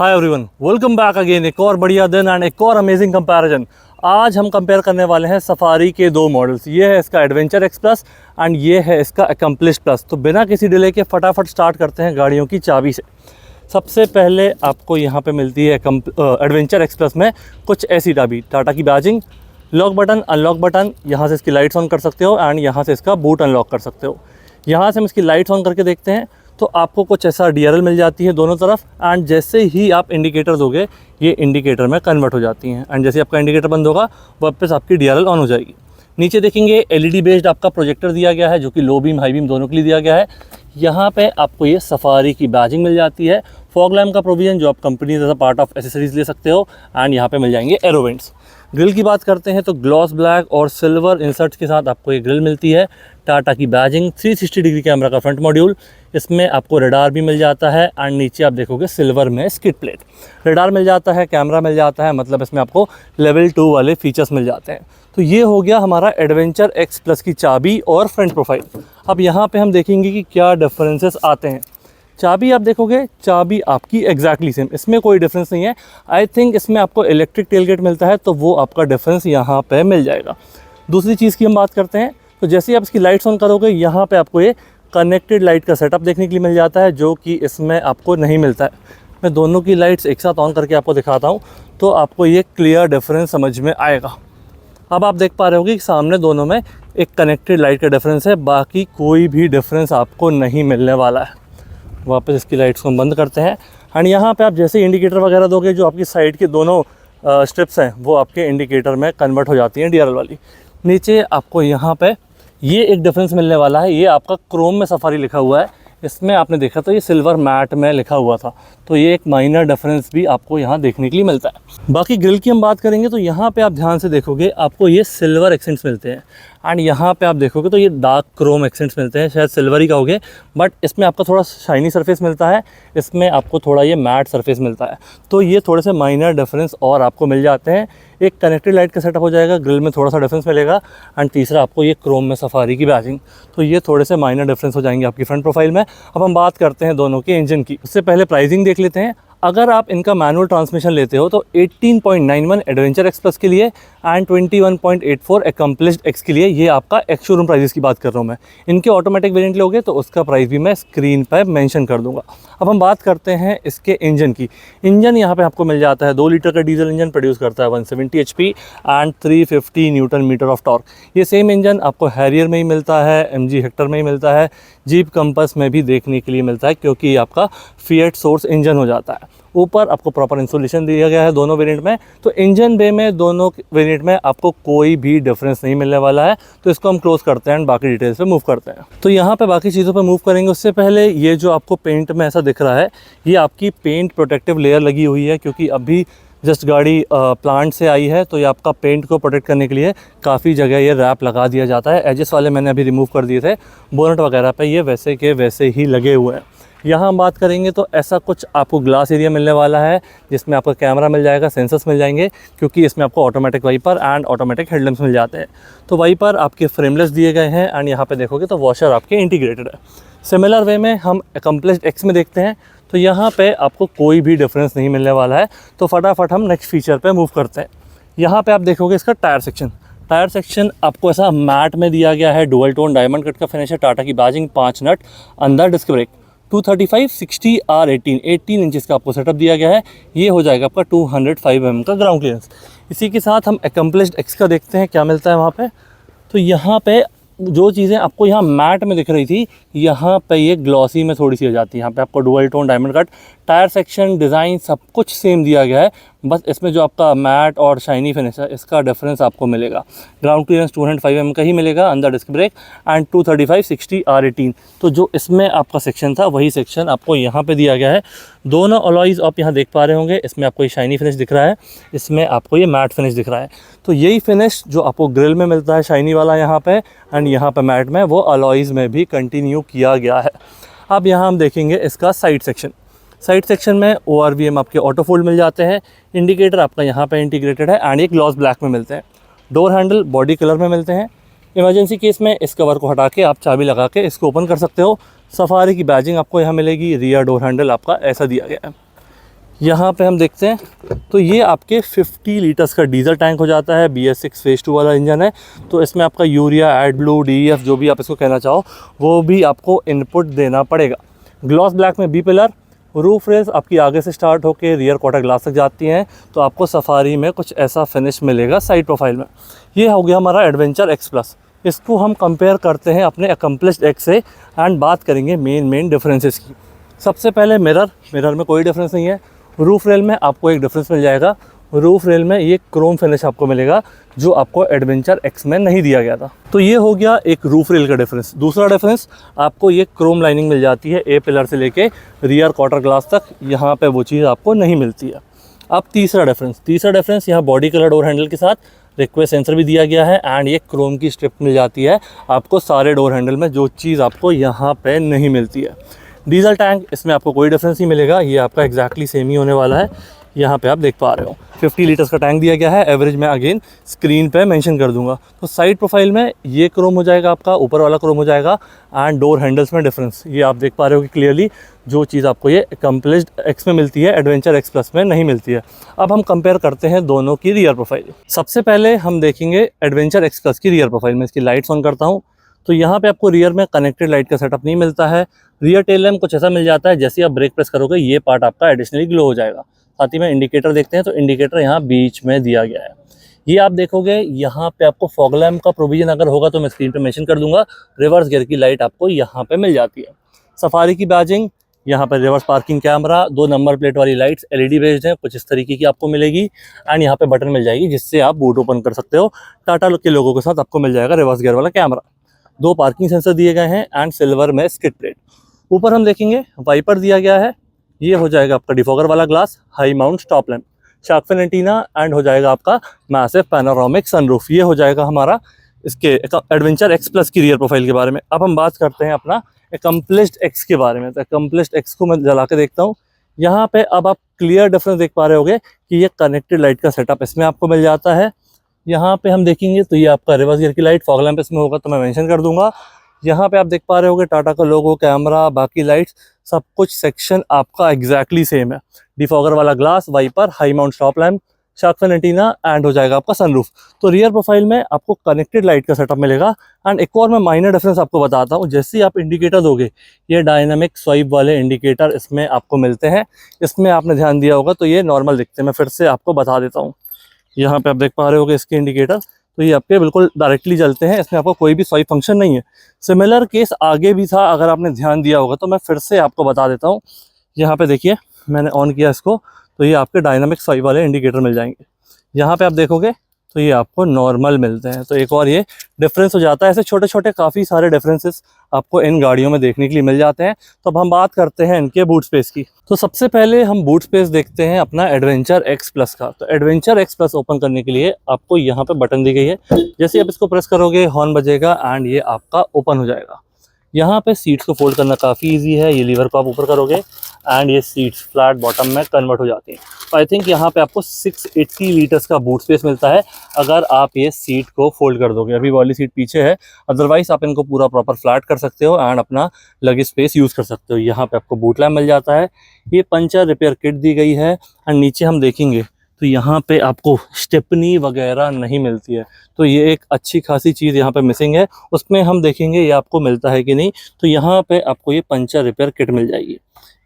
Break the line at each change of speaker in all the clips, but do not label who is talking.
Hi everyone, welcome back again. एक और बढ़िया दिन एंड एक और अमेजिंग कंपैरिजन। आज हम कंपेयर करने वाले हैं सफारी के दो मॉडल्स। ये है इसका एडवेंचर एक्स प्लस एंड ये है इसका अकम्प्लिश प्लस। तो बिना किसी डिले के फटाफट स्टार्ट करते हैं गाड़ियों की चाबी से। सबसे पहले आपको यहाँ पे मिलती है एडवेंचर एक्स प्लस में कुछ ऐसी चाबी, टाटा की badging, lock button, unlock button, यहाँ से इसकी लाइट्स ऑन कर सकते हो एंड यहाँ से इसका बूट अनलॉक कर सकते हो। यहाँ से हम इसकी लाइट्स ऑन करके देखते हैं तो आपको कुछ ऐसा DRL मिल जाती है दोनों तरफ एंड जैसे ही आप इंडिकेटर दोगे ये इंडिकेटर में कन्वर्ट हो जाती हैं एंड जैसे आपका इंडिकेटर बंद होगा वापस आपकी DRL ऑन हो जाएगी। नीचे देखेंगे LED बेस्ड आपका प्रोजेक्टर दिया गया है जो कि लो बीम हाई बीम दोनों के लिए दिया गया है। यहाँ पे आपको ये सफारी की बैजिंग मिल जाती है, फॉग लैम्प का प्रोविजन जो आप company as a part of accessories ले सकते हो एंड यहाँ पे मिल जाएंगे एरो वेंट्स। ग्रिल की बात करते हैं तो ग्लॉस ब्लैक और सिल्वर इंसर्ट्स के साथ आपको ये ग्रिल मिलती है। टाटा की बैजिंग, 360 डिग्री कैमरा का फ्रंट मॉड्यूल, इसमें आपको रडार भी मिल जाता है एंड नीचे आप देखोगे सिल्वर में स्किड प्लेट। रडार मिल जाता है, कैमरा मिल जाता है, मतलब इसमें आपको लेवल 2 वाले फीचर्स मिल जाते हैं। तो ये हो गया हमारा एडवेंचर एक्स प्लस की चाबी और फ्रंट प्रोफाइल। अब यहाँ पे हम देखेंगे कि क्या डिफरेंसेस आते हैं। चाबी आप देखोगे, चाबी आपकी एग्जैक्टली सेम, इसमें कोई डिफरेंस नहीं है। आई थिंक इसमें आपको इलेक्ट्रिक टेलगेट मिलता है तो वो आपका डिफरेंस यहाँ पे मिल जाएगा। दूसरी चीज़ की हम बात करते हैं तो जैसे ही आप इसकी लाइट्स ऑन करोगे यहाँ पे आपको ये कनेक्टेड लाइट का सेटअप देखने के लिए मिल जाता है जो कि इसमें आपको नहीं मिलता है। मैं दोनों की लाइट्स एक साथ ऑन करके आपको दिखाता हूँ तो आपको ये क्लियर डिफरेंस समझ में आएगा। अब आप देख पा रहे होगे कि सामने दोनों में एक कनेक्टेड लाइट का डिफरेंस है, बाकी कोई भी डिफरेंस आपको नहीं मिलने वाला है। वापस इसकी लाइट्स को हम बंद करते हैं एंड यहाँ पे आप जैसे इंडिकेटर वगैरह दोगे जो आपकी साइड के दोनों स्ट्रिप्स हैं वो आपके इंडिकेटर में कन्वर्ट हो जाती हैं DRL वाली। नीचे आपको यहाँ पे ये एक डिफरेंस मिलने वाला है, ये आपका क्रोम में सफारी लिखा हुआ है, इसमें आपने देखा तो ये सिल्वर मैट में लिखा हुआ था। तो ये एक माइनर डिफरेंस भी आपको यहाँ देखने के लिए मिलता है। बाकी ग्रिल की हम बात करेंगे तो यहाँ पे आप ध्यान से देखोगे आपको ये सिल्वर एक्सेंट्स मिलते हैं एंड यहाँ पे आप देखोगे तो ये डार्क क्रोम एक्सेंट्स मिलते हैं, शायद सिल्वर ही कहोगे, बट इसमें आपका थोड़ा शाइनी सरफेस मिलता है, इसमें आपको थोड़ा ये मैट सरफेस मिलता है। तो ये थोड़े से माइनर डिफरेंस और आपको मिल जाते हैं। एक कनेक्टेड लाइट का सेटअप हो जाएगा, ग्रिल में थोड़ा सा डिफरेंस मिलेगा एंड तीसरा आपको ये क्रोम में सफारी की बैजिंग। तो ये थोड़े से माइनर डिफरेंस हो जाएंगे आपकी फ्रंट प्रोफाइल में। अब हम बात करते हैं दोनों के इंजन की। उससे पहले प्राइसिंग देख लेते हैं। अगर आप इनका मैनुअल ट्रांसमिशन लेते हो तो 18.91 एडवेंचर एक्स प्लस के लिए एंड 21.84 अकम्प्लिश्ड एक्स के लिए, ये आपका एक्स शोरूम प्राइजेस की बात कर रहा हूँ मैं। इनके ऑटोमेटिक वेरिएंट लोगे तो उसका प्राइस भी मैं स्क्रीन पर मेंशन कर दूंगा। अब हम बात करते हैं इसके इंजन की। इंजन यहाँ पे आपको मिल जाता है 2 लीटर का डीजल इंजन, प्रोड्यूस करता है 170 HP and 350 newton metre of torque. ये सेम इंजन आपको हैरियर में ही मिलता है, MG हेक्टर में ही मिलता है, जीप कंपस में भी देखने के लिए मिलता है क्योंकि ये आपका फिएट सोर्स इंजन हो जाता है। ऊपर आपको प्रॉपर इंसुलेशन दिया गया है दोनों वेरिएंट में। तो इंजन बे में दोनों वेरिएंट में आपको कोई भी डिफरेंस नहीं मिलने वाला है। तो इसको हम क्लोज करते हैं एंड बाकी डिटेल्स पे मूव करते हैं। तो यहाँ पे बाकी चीज़ों पे मूव करेंगे उससे पहले ये जो आपको पेंट में ऐसा दिख रहा है ये आपकी पेंट प्रोटेक्टिव लेयर लगी हुई है क्योंकि अभी जस्ट गाड़ी प्लांट से आई है तो ये आपका पेंट को प्रोटेक्ट करने के लिए काफ़ी जगह ये रैप लगा दिया जाता है। एजेस वाले मैंने अभी रिमूव कर दिए थे, बोनट वगैरह पे ये वैसे के वैसे ही लगे हुए हैं। यहाँ हम बात करेंगे तो ऐसा कुछ आपको ग्लास एरिया मिलने वाला है जिसमें आपका कैमरा मिल जाएगा, सेंसर्स मिल जाएंगे क्योंकि इसमें आपको automatic wiper and automatic headlamps मिल जाते हैं। तो वाइपर आपके फ्रेमलेस दिए गए हैं एंड यहाँ पे देखोगे तो वॉशर आपके इंटीग्रेटेड है। सिमिलर वे में हम अकम्प्लिश्ड एक्स में देखते हैं तो यहाँ पे आपको कोई भी डिफरेंस नहीं मिलने वाला है। तो फटाफट हम नेक्स्ट फीचर पे मूव करते हैं। यहाँ पे आप देखोगे इसका टायर सेक्शन आपको ऐसा मैट में दिया गया है, डुअल टोन डायमंड कट का फिनिश है, टाटा की बैजिंग, 5 नट, अंदर डिस्क ब्रेक, 235/60 R18 इंचेस का आपको सेटअप दिया गया है। ये हो जाएगा आपका 205 mm का ग्राउंड क्लियरेंस। इसी के साथ हम अकम्प्लिश्ड एक्स का देखते हैं क्या मिलता है वहाँ पे। तो यहाँ पे जो चीज़ें आपको यहाँ मैट में दिख रही थी यहाँ पे ये ग्लॉसी में थोड़ी सी हो जाती है। यहाँ पे आपको dual tone diamond cut, tyre section, design सब कुछ सेम दिया गया है, बस इसमें जो आपका मैट और शाइनी फिनिश है इसका डिफरेंस आपको मिलेगा। ग्राउंड क्लियरेंस 205 mm का ही मिलेगा, अंदर डिस्क ब्रेक एंड 235/60 R18। तो जो इसमें आपका सेक्शन था वही सेक्शन आपको यहाँ पे दिया गया है। दोनों अलॉयज़ आप यहाँ देख पा रहे होंगे, इसमें आपको ये शाइनी फिनिश दिख रहा है, इसमें आपको ये मैट फिनिश दिख रहा है। तो यही फिनिश जो आपको ग्रिल में मिलता है शाइनी वाला यहाँ पे एंड यहाँ पे मैट में, वो अलॉयज़ में भी कंटिन्यू किया गया है। अब यहाँ हम देखेंगे इसका साइड सेक्शन में ORVM आपके ऑटो फोल्ड मिल जाते हैं, इंडिकेटर आपका यहाँ पे इंटीग्रेटेड है एंड ये ग्लॉस ब्लैक में मिलते हैं। डोर हैंडल बॉडी कलर में मिलते हैं। इमरजेंसी केस में इस कवर को हटा के आप चाबी लगा के इसको ओपन कर सकते हो। सफारी की बैजिंग आपको यहाँ मिलेगी। रियर डोर हैंडल आपका ऐसा दिया गया है। यहाँ पे हम देखते हैं तो ये आपके 50 लीटर्स का डीजल टैंक हो जाता है। BS6 फेज़ 2 वाला इंजन है, तो इसमें आपका यूरिया, एडब्लू, DEF जो भी आप इसको कहना चाहो वो भी आपको इनपुट देना पड़ेगा। ग्लॉस ब्लैक में बी पिलर, रूफ रेल्स आपकी आगे से स्टार्ट होकर रियर क्वार्टर ग्लास तक जाती हैं, तो आपको सफारी में कुछ ऐसा फिनिश मिलेगा साइड प्रोफाइल में। ये हो गया हमारा एडवेंचर एक्स प्लस। इसको हम कंपेयर करते हैं अपने अकम्प्लिश्ड एक्स से एंड बात करेंगे मेन डिफरेंसेस की। सबसे पहले मिरर में कोई डिफरेंस नहीं है। रूफ रेल में आपको एक डिफरेंस मिल जाएगा। रूफ रेल में ये क्रोम फिनिश आपको मिलेगा जो आपको एडवेंचर एक्स में नहीं दिया गया था। तो ये हो गया एक रूफ रेल का डिफरेंस। दूसरा डिफरेंस, आपको ये क्रोम लाइनिंग मिल जाती है ए पिलर से लेके रियर क्वार्टर ग्लास तक, यहाँ पे वो चीज़ आपको नहीं मिलती है। अब तीसरा डिफरेंस यहाँ बॉडी कलर डोर हैंडल के साथ रिक्वेस्ट सेंसर भी दिया गया है एंड ये क्रोम की स्ट्रिप मिल जाती है आपको सारे डोर हैंडल में, जो चीज़ आपको यहाँ पे नहीं मिलती है। डीजल टैंक, इसमें आपको कोई डिफरेंस नहीं मिलेगा, ये आपका एग्जैक्टली सेम ही होने वाला है। यहाँ पे आप देख पा रहे हो 50 लीटर्स का टैंक दिया गया है। एवरेज मैं अगेन स्क्रीन पे मेंशन कर दूंगा। तो साइड प्रोफाइल में ये क्रोम हो जाएगा आपका, ऊपर वाला क्रोम हो जाएगा एंड डोर हैंडल्स में डिफरेंस ये आप देख पा रहे हो कि क्लियरली जो चीज़ आपको ये अकम्प्लिश्ड एक्स में मिलती है एडवेंचर एक्स प्लस में नहीं मिलती है। अब हम कंपेयर करते हैं दोनों की रियर प्रोफाइल। सबसे पहले हम देखेंगे एडवेंचर एक्स प्लस की रियर प्रोफाइल में। इसकी लाइट्स ऑन करता हूँ तो यहाँ पे आपको रियर में कनेक्टेड लाइट का सेटअप नहीं मिलता है। रियर टेल लैम्प कुछ ऐसा मिल जाता है, जैसे आप ब्रेक प्रेस करोगे ये पार्ट आपका एडिशनली ग्लो हो जाएगा। साथ ही में इंडिकेटर देखते हैं तो इंडिकेटर यहाँ बीच में दिया गया है। ये आप देखोगे यहाँ पे आपको फॉग लैम्प का प्रोविजन अगर होगा तो मैं स्क्रीन पे मेंशन कर दूंगा। रिवर्स गियर की लाइट आपको यहाँ पे मिल जाती है। सफारी की बैजिंग, यहाँ पर reverse parking camera, 2 number plate वाली लाइट्स LED बेस्ड है, कुछ इस तरीके की आपको मिलेगी एंड यहाँ पे बटन मिल जाएगी जिससे आप बूट ओपन कर सकते हो। टाटा के लोगों के साथ आपको मिल जाएगा रिवर्स गियर वाला कैमरा। 2 पार्किंग सेंसर दिए गए हैं एंड सिल्वर में स्किड प्लेट। ऊपर हम देखेंगे वाइपर दिया गया है, ये हो जाएगा आपका डिफॉगर वाला glass, high mount stop lamp, shark fin antenna and हो जाएगा आपका मैसिव पैनोरामिक सनरूफ। ये हो जाएगा हमारा इसके एडवेंचर एक्स प्लस की रियर प्रोफाइल के बारे में। अब हम बात करते हैं अपना अकम्प्लिश्ड एक्स के बारे में। तो अकम्प्लिश्ड एक्स को मैं जला के देखता हूँ। यहाँ पे अब आप क्लियर डिफरेंस देख पा रहे होगे कि ये कनेक्टेड लाइट का सेटअप इसमें आपको मिल जाता है। यहाँ पे हम देखेंगे तो ये आपका रिवर्स गियर की लाइट, फॉग लैम्प इसमें होगा तो मैं मेंशन कर दूंगा। यहाँ पे आप देख पा रहे होगे टाटा का लोगो, कैमरा, बाकी लाइट्स, सब कुछ सेक्शन आपका एग्जैक्टली सेम है। डिफॉगर वाला glass, wiper, high mount stop lamp, shark fin antenna and हो जाएगा आपका सनरूफ। तो रियर प्रोफाइल में आपको कनेक्टेड लाइट का सेटअप मिलेगा। एंड एक और मैं माइनर डिफरेंस आपको बताता हूँ, जैसे ही आप इंडिकेटर दोगे ये डायनामिक स्वाइप वाले इंडिकेटर इसमें आपको मिलते हैं। इसमें आपने ध्यान दिया होगा तो ये नॉर्मल दिखते हैं, मैं फिर से आपको बता देता हूँ। यहाँ पे आप देख पा रहे होगे इसके इंडिकेटर, तो ये आपके बिल्कुल डायरेक्टली जलते हैं, इसमें आपको कोई भी स्वाइप फंक्शन नहीं है। सिमिलर केस आगे भी था, अगर आपने ध्यान दिया होगा तो मैं फिर से आपको बता देता हूँ। यहाँ पे देखिए मैंने ऑन किया इसको तो ये आपके डायनामिक स्वाइप वाले इंडिकेटर मिल जाएंगे। यहाँ पे आप देखोगे तो ये आपको नॉर्मल मिलते हैं। तो एक और ये डिफरेंस हो जाता है। ऐसे छोटे छोटे काफ़ी सारे डिफरेंसेस आपको इन गाड़ियों में देखने के लिए मिल जाते हैं। तो अब हम बात करते हैं इनके बूट स्पेस की। तो सबसे पहले हम बूट स्पेस देखते हैं अपना एडवेंचर एक्स प्लस का। तो एडवेंचर एक्स प्लस ओपन करने के लिए आपको यहाँ पे बटन दी गई है, जैसे आप इसको प्रेस करोगे हॉर्न बजेगा एंड ये आपका ओपन हो जाएगा। यहाँ पे सीट्स को फोल्ड करना काफ़ी इजी है। ये लीवर को आप ऊपर करोगे एंड ये सीट्स फ्लैट बॉटम में कन्वर्ट हो जाती हैं। तो आई थिंक यहाँ पे आपको 680 लीटर्स का बूट स्पेस मिलता है अगर आप ये सीट को फोल्ड कर दोगे। अभी वाली सीट पीछे है, अदरवाइज आप इनको पूरा प्रॉपर फ्लैट कर सकते हो एंड अपना लगेज स्पेस यूज़ कर सकते हो। यहाँ पे आपको बूट लैम्प मिल जाता है। ये पंचर रिपेयर किट दी गई है एंड नीचे हम देखेंगे तो यहाँ पे आपको स्टेपनी वगैरह नहीं मिलती है। तो ये एक अच्छी खासी चीज़ यहाँ पे मिसिंग है। उसमें हम देखेंगे ये आपको मिलता है कि नहीं। तो यहाँ पे आपको ये पंचर रिपेयर किट मिल जाएगी।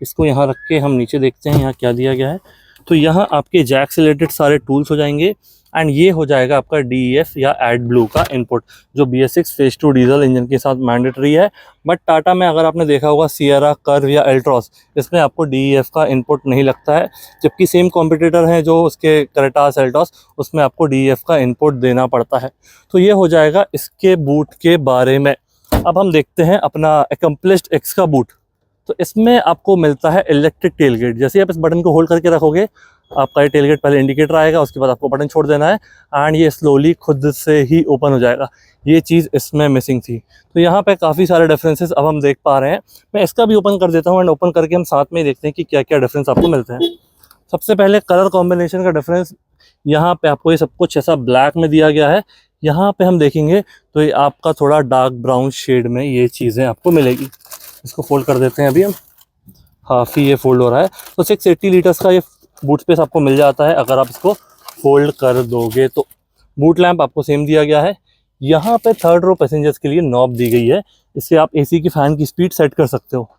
इसको यहाँ रख के हम नीचे देखते हैं यहाँ क्या दिया गया है। तो यहाँ आपके जैक से रिलेटेड सारे टूल्स हो जाएंगे एंड ये हो जाएगा आपका DEF या एडब्लू का इनपुट, जो BS6 फेज 2 डीजल इंजन के साथ मैंडेटरी है। बट टाटा में अगर आपने देखा होगा सियरा, कर्व या एल्ट्रॉस, इसमें आपको DEF का इनपुट नहीं लगता है। जबकि सेम कॉम्पिटिटर हैं जो उसके क्रेटास, एल्टॉस, उसमें आपको DEF का इनपुट देना पड़ता है। तो ये हो जाएगा इसके बूट के बारे में। अब हम देखते हैं अपना अकम्प्लिश्ड एक्स का बूट। तो इसमें आपको मिलता है इलेक्ट्रिक टेलगेट। जैसे आप इस बटन को होल्ड करके रखोगे आपका ये टेलगेट पहले इंडिकेटर आएगा, उसके बाद आपको बटन छोड़ देना है एंड ये स्लोली खुद से ही ओपन हो जाएगा। ये चीज़ इसमें मिसिंग थी। तो यहाँ पे काफ़ी सारे डिफरेंसेस अब हम देख पा रहे हैं। मैं इसका भी ओपन कर देता हूँ एंड ओपन करके हम साथ में ही देखते हैं कि क्या क्या डिफरेंस आपको मिलते हैं। सबसे पहले कलर कॉम्बिनेशन का डिफरेंस, यहाँ पे आपको ये सब कुछ ऐसा ब्लैक में दिया गया है। यहाँ पे हम देखेंगे तो ये आपका थोड़ा डार्क ब्राउन शेड में ये चीज़ें आपको मिलेगी। इसको फोल्ड कर देते हैं अभी हम, हाफ ही ये फोल्ड हो रहा है। तो 680 लीटर्स का ये बूट स्पेस आपको मिल जाता है अगर आप इसको फोल्ड कर दोगे तो। बूट लैंप आपको सेम दिया गया है। यहाँ पे थर्ड रो पैसेंजर्स के लिए नॉब दी गई है, इससे आप एसी की फ़ैन की स्पीड सेट कर सकते हो।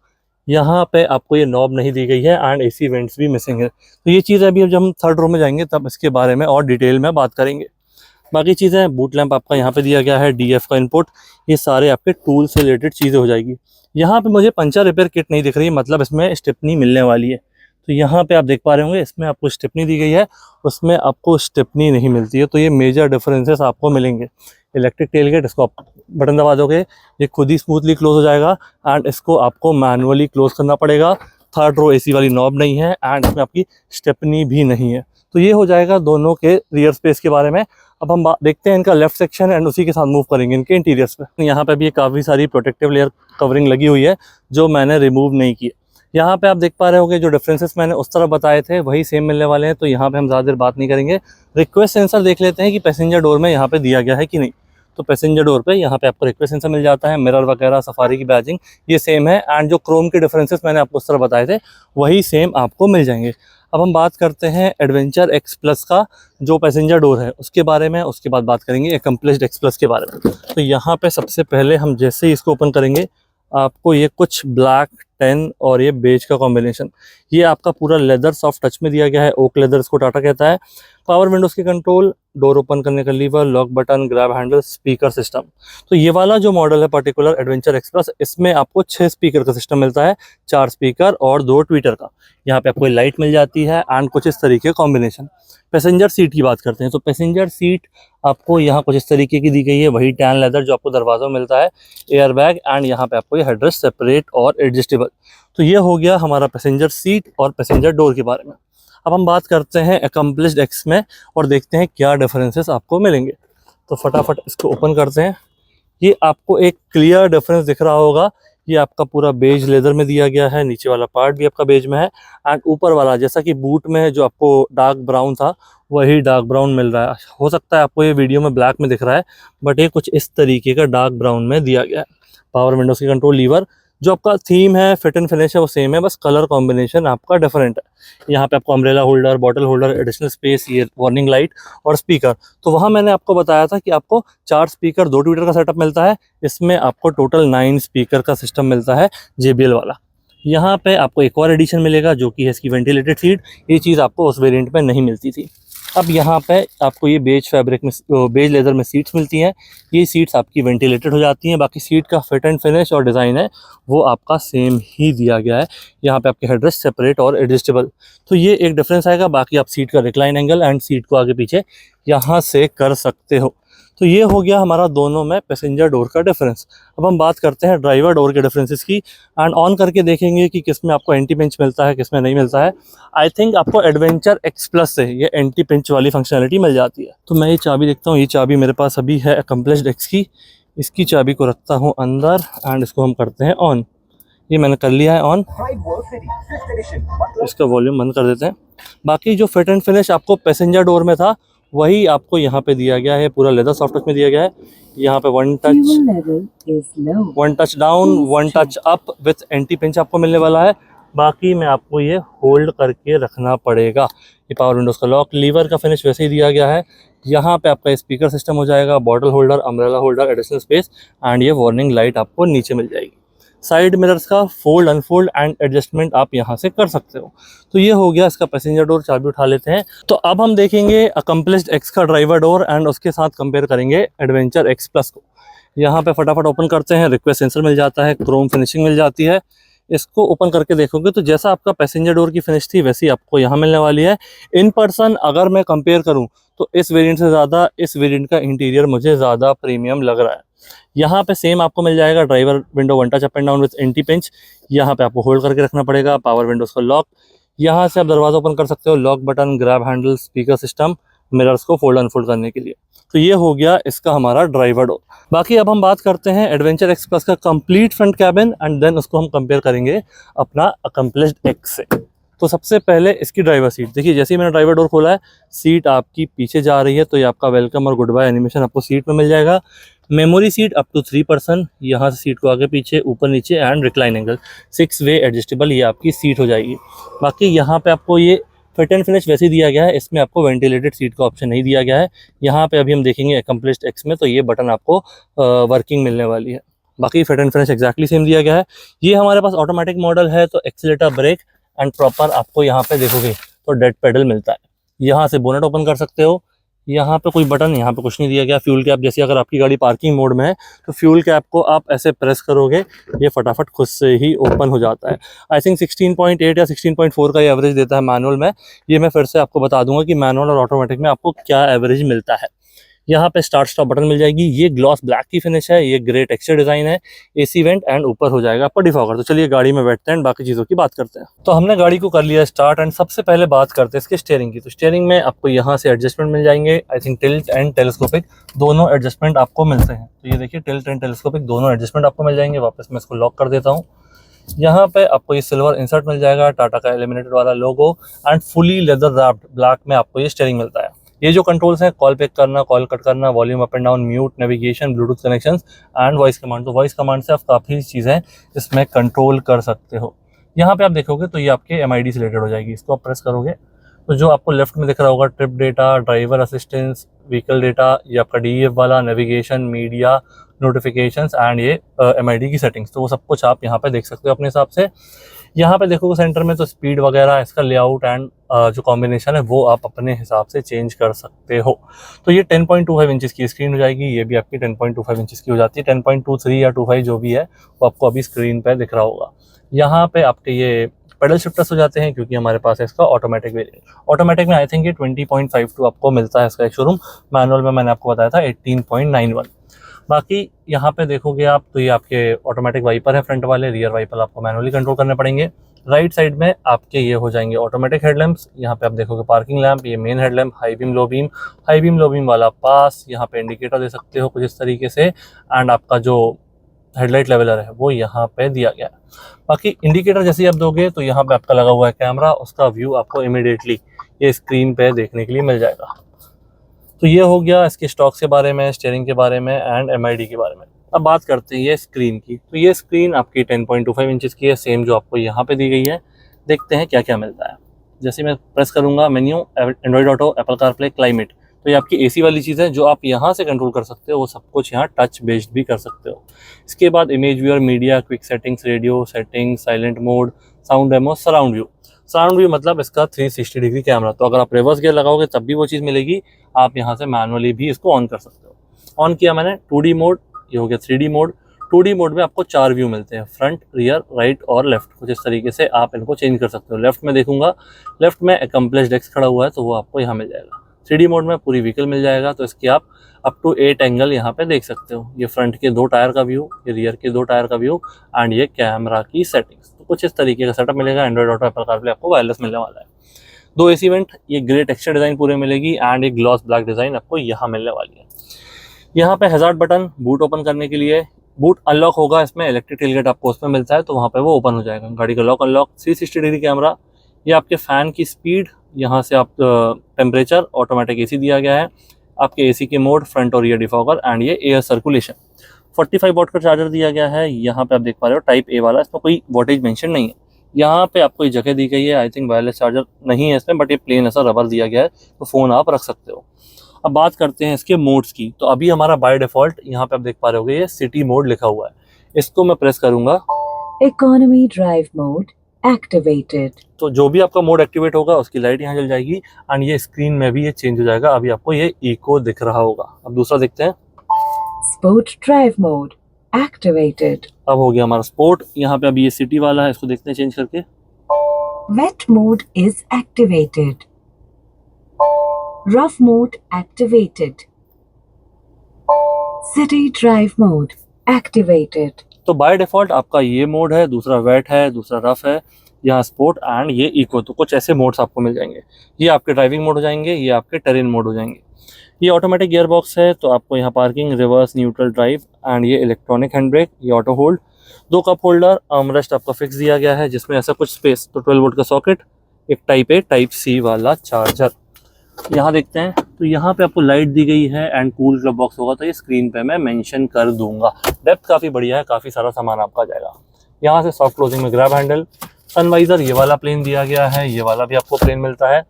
यहाँ पे आपको ये नॉब नहीं दी गई है एंड एसी वेंट्स भी मिसिंग है। तो ये चीज़ अभी जब हम थर्ड रो में जाएंगे तब इसके बारे में और डिटेल में बात करेंगे। बाकी चीज़ें, बूट लैंप आपका यहाँ पे दिया गया है, डीएफ का इनपुट, ये सारे आपके टूल से रिलेटेड चीज़ें हो जाएगी। यहाँ पे मुझे पंचर रिपेयर किट नहीं दिख रही, मतलब इसमें स्टेपनी मिलने वाली है। तो यहाँ पे आप देख पा रहे होंगे इसमें आपको स्टेपनी दी गई है, उसमें आपको स्टेपनी नहीं मिलती है। तो ये मेजर डिफरेंसेस आपको मिलेंगे। इलेक्ट्रिक टेलगेट, इसको आप बटन दबा दोगे ये खुद ही स्मूथली क्लोज हो जाएगा एंड इसको आपको मैनुअली क्लोज करना पड़ेगा। थर्ड रो एसी वाली नॉब नहीं है एंड इसमें आपकी स्टेपनी भी नहीं है। तो ये हो जाएगा दोनों के रियर स्पेस के बारे में। अब हम देखते हैं इनका लेफ्ट सेक्शन एंड उसी के साथ मूव करेंगे इनके इंटीरियर्स पे। यहाँ पे भी काफ़ी सारी प्रोटेक्टिव लेयर कवरिंग लगी हुई है जो मैंने रिमूव नहीं की। यहाँ पे आप देख पा रहे होंगे जो डिफरेंसेस मैंने उस तरह बताए थे वही सेम मिलने वाले हैं। तो यहाँ पे हम ज़्यादा देर बात नहीं करेंगे, रिक्वेस्ट सेंसर देख लेते हैं कि पैसेंजर डोर में यहाँ पे दिया गया है कि नहीं। तो पैसेंजर डोर पे यहाँ पे आपको रिक्वेस्ट सेंसर मिल जाता है, मिरर वगैरह, सफारी की बैजिंग ये सेम है एंड जो क्रोम के डिफरेंसेस मैंने आपको उस तरह बताए थे वही सेम आपको मिल जाएंगे। अब हम बात करते हैं एडवेंचर एक्स प्लस का जो पैसेंजर डोर है उसके बारे में, उसके बाद बात करेंगे एकम्प्लिश्ड एक्स प्लस के बारे में। तो यहाँ पे सबसे पहले हम जैसे ही इसको ओपन करेंगे आपको ये कुछ ब्लैक 10 और ये बेज का कॉम्बिनेशन, ये आपका पूरा लेदर सॉफ्ट टच में दिया गया है, ओक लेदर इसको टाटा कहता है। पावर विंडोज़ के कंट्रोल, डोर ओपन करने का lever, lock button, grab handle, speaker system. तो ये वाला जो मॉडल है पर्टिकुलर एडवेंचर एक्सप्रेस, इसमें आपको 6 स्पीकर का सिस्टम मिलता है, 4 स्पीकर और 2 ट्विटर का। यहाँ पे आपको लाइट मिल जाती है एंड कुछ इस तरीके कॉम्बिनेशन। पैसेंजर सीट की बात करते हैं तो पैसेंजर सीट आपको यहाँ कुछ इस तरीके की दी गई है, वही टैन लेदर जो आपको दरवाज़ों में मिलता है, एयर बैग एंड यहाँ पे आपको ये हेडरेस्ट सेपरेट और एडजस्टेबल। तो ये हो गया हमारा पैसेंजर सीट और पैसेंजर डोर के बारे में। अब हम बात करते हैं एकम्प्लिश्ड एक्स में और देखते हैं क्या डिफरेंसेस आपको मिलेंगे। तो फटाफट इसको ओपन करते हैं। ये आपको एक क्लियर डिफरेंस दिख रहा होगा, ये आपका पूरा बेज लेदर में दिया गया है, नीचे वाला पार्ट भी आपका बेज में है एंड ऊपर वाला जैसा कि बूट में है जो आपको डार्क ब्राउन था वही डार्क ब्राउन मिल रहा है। हो सकता है आपको ये वीडियो में ब्लैक में दिख रहा है बट ये कुछ इस तरीके का डार्क ब्राउन में दिया गया है। पावर विंडोज़ की कंट्रोल लीवर, जो आपका थीम है, फिट एंड फिनिश है वो सेम है, बस कलर कॉम्बिनेशन आपका डिफरेंट है। यहाँ पे आपको umbrella holder, bottle holder, additional space, ये वार्निंग लाइट और स्पीकर। तो वहाँ मैंने आपको बताया था कि आपको 4 स्पीकर 2 ट्विटर का सेटअप मिलता है, इसमें आपको टोटल 9 स्पीकर का सिस्टम मिलता है JBL वाला। यहाँ पे आपको एक और एडिशन मिलेगा जो कि है इसकी वेंटिलेटेड सीट, ये चीज़ आपको उस वेरिएंट में नहीं मिलती थी। अब यहाँ पे आपको ये बेज फैब्रिक में, बेज लेदर में सीट्स मिलती हैं, ये सीट्स आपकी वेंटिलेटेड हो जाती हैं। बाकी सीट का फिट एंड फिनिश और डिज़ाइन है वो आपका सेम ही दिया गया है। यहाँ पे आपके हेडरेस्ट सेपरेट और एडजस्टेबल, तो ये एक डिफरेंस आएगा। बाकी आप सीट का रिक्लाइन एंगल एंड सीट को आगे पीछे यहाँ से कर सकते हो। तो ये हो गया हमारा दोनों में पैसेंजर डोर का डिफरेंस। अब हम बात करते हैं ड्राइवर डोर के डिफरेंसेस की एंड ऑन करके देखेंगे कि किस में आपको एंटी पिंच मिलता है, किस में नहीं मिलता है। आई थिंक आपको एडवेंचर एक्स प्लस से ये एंटी पिंच वाली फंक्शनलिटी मिल जाती है। तो मैं ये चाबी देखता हूँ, ये चाबी मेरे पास अभी है एकम्प्लिश्ड एक्स की, इसकी चाबी को रखता हूँ अंदर एंड इसको हम करते हैं ऑन। ये मैंने कर लिया है ऑन, इसका वॉल्यूम बंद कर देते हैं। बाकी जो फिट एंड फिनिश आपको पैसेंजर डोर में था वही आपको यहाँ पे दिया गया है, पूरा लेदर सॉफ्ट टच में दिया गया है। यहाँ पे one touch down, one touch up with anti pinch आपको मिलने वाला है। बाकी में आपको ये होल्ड करके रखना पड़ेगा। ये पावर विंडोज़ का लॉक, लीवर का फिनिश वैसे ही दिया गया है। यहाँ पे आपका स्पीकर सिस्टम हो जाएगा, bottle holder, umbrella holder, additional space and ये वार्निंग लाइट आपको नीचे मिल जाएगी। साइड मिरर्स का फोल्ड अनफोल्ड एंड एडजस्टमेंट आप यहाँ से कर सकते हो। तो ये हो गया इसका पैसेंजर डोर। चाबी उठा लेते हैं। तो अब हम देखेंगे एकम्प्लिश्ड एक्स का ड्राइवर डोर एंड उसके साथ कंपेयर करेंगे एडवेंचर एक्स प्लस को। यहाँ पे फटाफट ओपन करते हैं, रिक्वेस्ट सेंसर मिल जाता है, क्रोम फिनिशिंग मिल जाती है। इसको ओपन करके देखोगे तो जैसा आपका पैसेंजर डोर की फिनिश थी वैसी आपको यहाँ मिलने वाली है। इन पर्सन अगर मैं कंपेयर करूँ तो इस वेरिएंट से ज़्यादा इस वेरिएंट का इंटीरियर मुझे ज़्यादा प्रीमियम लग रहा है। यहाँ पे सेम आपको मिल जाएगा driver window one touch up and down with anti pinch. यहाँ पे आपको होल्ड करके रखना पड़ेगा। पावर विंडोज़ का लॉक, यहाँ से आप दरवाज़ा ओपन कर सकते हो, lock button, grab handle, speaker system, mirrors को फोल्ड अनफोल्ड करने के लिए। तो ये हो गया इसका हमारा ड्राइवर डोर। बाकी अब हम बात करते हैं एडवेंचर एक्स प्लस का complete front cabin and then उसको हम कंपेयर करेंगे अपना एकम्प्लिश्ड एक्स से। तो सबसे पहले इसकी ड्राइवर सीट देखिए, जैसे ही मैंने ड्राइवर डोर खोला है सीट आपकी पीछे जा रही है, तो ये आपका वेलकम और गुड बाय एनिमेशन आपको सीट में मिल जाएगा। Memory seat up to 3 person, यहाँ से सीट को आगे पीछे ऊपर नीचे and recline angle 6 way adjustable, ये आपकी सीट हो जाएगी। बाकी यहाँ पे आपको ये फिट एंड फिनिश वैसे ही दिया गया है, इसमें आपको वेंटिलेटेड सीट का ऑप्शन नहीं दिया गया है। यहाँ पे अभी हम देखेंगे अकम्प्लिश्ड एक्स में, तो ये बटन आपको वर्किंग मिलने वाली है। बाकी fit and finish exactly same दिया गया है। ये हमारे पास ऑटोमेटिक मॉडल है, तो एक्सीलेटर, ब्रेक एंड प्रॉपर आपको यहाँ पे देखोगे तो डेड पेडल मिलता है। यहाँ से बोनेट ओपन कर सकते हो, यहाँ पे कोई बटन, यहाँ पे कुछ नहीं दिया गया। फ्यूल कैप, जैसे अगर आपकी गाड़ी पार्किंग मोड में है तो फ्यूल कैप को आप ऐसे प्रेस करोगे, ये फटाफट खुद से ही ओपन हो जाता है। आई थिंक 16.8 या 16.4 का ये एवरेज देता है मैनुअल में। ये मैं फिर से आपको बता दूंगा कि मैनुअल और ऑटोमेटिक में आपको क्या एवरेज मिलता है। यहाँ पे स्टार्ट स्टॉप बटन मिल जाएगी। ये ग्लॉस ब्लैक की फिनिश है, ये ग्रे टेक्सचर डिजाइन है, एसी वेंट एंड ऊपर हो जाएगा आपका डिफॉगर। तो चलिए गाड़ी में बैठते हैं, बाकी चीज़ों की बात करते हैं। तो हमने गाड़ी को कर लिया स्टार्ट एंड सबसे पहले बात करते हैं इसके स्टीयरिंग की। तो स्टीयरिंग में आपको यहाँ से एडजस्टमेंट मिल जाएंगे। I think tilt and telescopic दोनों एडजस्टमेंट आपको मिलते हैं। तो ये देखिए टिल्ट एंड टेलीस्कोपिक दोनों एडजस्टमेंट आपको मिल जाएंगे। वापस मैं इसको लॉक कर देता हूँ। यहाँ पे आपको ये सिल्वर इंसर्ट मिल जाएगा, टाटा का एलिमिनेटेड वाला logo and fully leather wrapped black में आपको ये स्टीयरिंग मिलता है। ये जो कंट्रोल्स हैं, कॉल पिक करना, कॉल कट करना, volume up and down, mute, navigation, Bluetooth connections and voice command. तो वॉइस कमांड से आप काफ़ी चीज़ें इसमें कंट्रोल कर सकते हो। यहाँ पे आप देखोगे तो ये आपके MID से रिलेटेड हो जाएगी। इसको आप प्रेस करोगे तो जो आपको लेफ्ट में दिख रहा होगा trip data, driver assistance, vehicle data, ये आपका DEF वाला, नेविगेशन, मीडिया, नोटिफिकेशंस एंड ये MID की सेटिंग्स, तो वो सब कुछ आप यहाँ पे देख सकते हो अपने हिसाब से। यहाँ पे देखोगे सेंटर में तो स्पीड वगैरह, इसका लेआउट एंड जो कॉम्बिनेशन है वो आप अपने हिसाब से चेंज कर सकते हो। तो ये 10.25 इंचज़ की स्क्रीन हो जाएगी। ये भी आपकी 10.25 इंचज़ की हो जाती है। 10.23 या 25 जो भी है वो आपको अभी स्क्रीन पे दिख रहा होगा। यहाँ पे आपके ये पेडल शिफ्टर्स हो जाते हैं क्योंकि हमारे पास है इसका ऑटोमेटिक वेरिएंट। ऑटोमेटिक में आई थिंक ये 20.52 आपको मिलता है इसका एक शोरूम। मैनुअल में मैंने आपको बताया था 18.91। बाकी यहाँ पे देखोगे आप तो ये आपके ऑटोमेटिक वाइपर है फ्रंट वाले, रियर वाइपर आपको मैनुअली कंट्रोल करने पड़ेंगे। राइट साइड में आपके ये हो जाएंगे ऑटोमेटिक हेडलैम्प्स। यहाँ पे आप देखोगे पार्किंग लैंप, ये main headlamp, high beam low beam वाला पास। यहाँ पे इंडिकेटर दे सकते हो कुछ इस तरीके से एंड आपका जो हेडलाइट लेवलर है वो यहाँ पे दिया गया है। बाकी इंडिकेटर जैसे ही आप दोगे तो यहाँ पे आपका लगा हुआ है कैमरा, उसका व्यू आपको इमीडिएटली ये स्क्रीन पे देखने के लिए मिल जाएगा। तो ये हो गया इसके स्टॉक्स के बारे में, स्टीयरिंग के बारे में एंड MID के बारे में। अब बात करते हैं ये स्क्रीन की। तो ये स्क्रीन आपकी 10.25 इंचज़ की है, सेम जो आपको यहाँ पे दी गई है। देखते हैं क्या क्या मिलता है। जैसे मैं प्रेस करूँगा menu, Android auto, Apple CarPlay, climate, तो ये आपकी AC वाली चीज़ है जो आप यहाँ से कंट्रोल कर सकते हो। वो सब कुछ यहाँ टच बेस्ड भी कर सकते हो। इसके बाद image viewer, media, quick settings, radio settings, silent mode, sound demo, surround view. Surround view मतलब इसका 360 डिग्री कैमरा। तो अगर आप रिवर्स गियर लगाओगे तब भी वो चीज़ मिलेगी। आप यहाँ से मैनुअली भी इसको ऑन कर सकते हो। ऑन किया मैंने 2D मोड, ये हो गया 3D मोड। 2D मोड में आपको 4 व्यू मिलते हैं, फ्रंट, रियर, राइट और लेफ्ट। कुछ इस तरीके से आप इनको चेंज कर सकते हो। लेफ्ट में देखूंगा, लेफ्ट में अकम्प्लिश्ड एक्स खड़ा हुआ है तो वो आपको यहाँ मिल जाएगा। 3D मोड में पूरी व्हीकल मिल जाएगा, तो इसकी आप अप टू 8 एंगल यहाँ पे देख सकते हो। ये फ्रंट के 2 टायर का व्यू, ये रियर के 2 टायर का व्यू एंड ये कैमरा की सेटिंग्स। तो कुछ इस तरीके का सेटअप मिलेगा। एंड्रॉइड ऑटो, एप्पल कारप्ले आपको वायरलेस मिलने वाला है। 2 AC वेंट, ये ग्रे टेक्सचर डिज़ाइन पूरे मिलेगी एंड एक ग्लॉस ब्लैक डिज़ाइन आपको यहाँ मिलने वाली है। यहाँ पे हैजार्ड बटन, बूट ओपन करने के लिए। बूट अनलॉक होगा इसमें, इलेक्ट्रिक टेलगेट आपको उसमें मिलता है तो वहाँ पे वो ओपन हो जाएगा। गाड़ी का लॉक अनलॉक, 360 डिग्री कैमरा, ये आपके फ़ैन की स्पीड, यहाँ से आप टेम्परेचर, ऑटोमेटिक AC दिया गया है, आपके AC के मोड, फ्रंट और रियर डिफॉगर एंड ये एयर सर्कुलेशन। 45 वॉट का चार्जर दिया गया है। यहाँ पे आप देख पा रहे हो टाइप A वाला, इसमें कोई वोल्टेज मेंशन नहीं है। यहाँ पे आपको ये जगह दी गई है, आई थिंक वायरलेस चार्जर नहीं है इसमें, बट ये प्लेन ऐसा रबर दिया गया है तो फ़ोन आप रख सकते हो। अब बात करते हैं इसके मोड्स की। तो अभी हमारा बाय डिफ़ॉल्ट यहाँ पे आप देख पा रहे होगे ये सिटी मोड लिखा हुआ है। इसको मैं प्रेस करूँगा,
इकोनॉमी ड्राइव मोड एक्टिवेटेड,
तो जो भी आपका मोड एक्टिवेट होगा उसकी लाइट यहाँ जल जाएगी एंड ये स्क्रीन में भी ये चेंज हो जाएगा। अभी आपको ये इको दिख रहा होगा। अब दूसरा देखते हैं,
स्पोर्ट ड्राइव मोड एक्टिवेटेड।
अब हो गया हमारा स्पोर्ट। यहाँ पे अभी ये सिटी वाला है, इसको देखते हैं चेंज करके।
Wet mode is activated, rough mode activated, city drive mode activated.
तो बाय डिफ़ॉल्ट आपका ये मोड है, दूसरा वेट है, दूसरा रफ है, यहाँ स्पोर्ट एंड ये इको। तो कुछ ऐसे मोड्स आपको मिल जाएंगे। ये आपके ड्राइविंग मोड हो जाएंगे, ये आपके टेरेन मोड हो जाएंगे। ये ऑटोमेटिक गियर बॉक्स है तो आपको यहाँ parking, reverse, neutral, drive and ये इलेक्ट्रॉनिक हैंड ब्रेक, ये auto hold, 2 cup holder, armrest आपका फिक्स दिया गया है जिसमें ऐसा कुछ स्पेस। तो 12 वोल्ट का सॉकेट, एक टाइप A टाइप C वाला चार्जर। यहाँ देखते हैं तो यहाँ पे आपको लाइट दी गई है एंड कूल ग्लव बॉक्स होगा, तो ये स्क्रीन पे मैं मेंशन कर दूंगा। डेप्थ काफ़ी बढ़िया है, काफ़ी सारा सामान आपका आ जाएगा। यहाँ से सॉफ्ट क्लोजिंग में ग्रैब हैंडल, सनवाइजर ये वाला प्लेन दिया गया है, ये वाला भी आपको प्लेन मिलता है।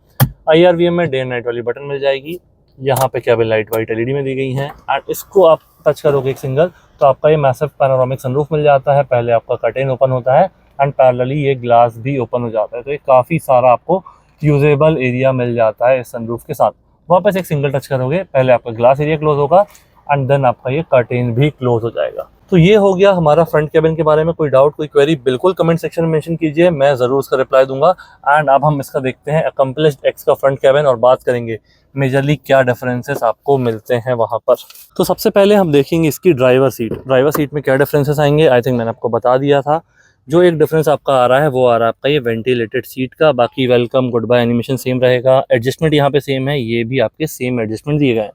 IRVM में डे एंड नाइट वाली बटन मिल जाएगी। यहाँ पे केबिन लाइट वाइट LED में दी गई हैं एंड इसको आप टच करोगे एक सिंगल तो आपका ये मैसिव पैनोरामिक सनरूफ मिल जाता है। पहले आपका कर्टेन ओपन होता है एंड पैरेलली ये ग्लास भी ओपन हो जाता है, तो ये काफ़ी सारा आपको यूजेबल एरिया मिल जाता है इस सनरूफ के साथ। वापस एक सिंगल टच करोगे, पहले आपका ग्लास एरिया क्लोज होगा एंड देन आपका ये कर्टेन भी क्लोज हो जाएगा। तो ये हो गया हमारा फ्रंट कैबिन के बारे में। कोई डाउट, कोई क्वेरी बिल्कुल कमेंट सेक्शन में मेंशन कीजिए, मैं ज़रूर उसका रिप्लाई दूंगा। एंड अब हम इसका देखते हैं अकम्प्लिश्ड एक्स का फ्रंट कैबिन और बात करेंगे मेजरली क्या डिफरेंसेस आपको मिलते हैं वहाँ पर। तो सबसे पहले हम देखेंगे इसकी ड्राइवर सीट। ड्राइवर सीट में क्या डिफरेंसेस आएंगे, आई थिंक मैंने आपको बता दिया था। जो एक डिफरेंस आपका आ रहा है वो आ रहा है आपका ये वेंटिलेटेड सीट का। बाकी welcome goodbye animation same रहेगा, एडजस्टमेंट यहाँ पे सेम है, ये भी आपके सेम एडजस्टमेंट दिए गए हैं।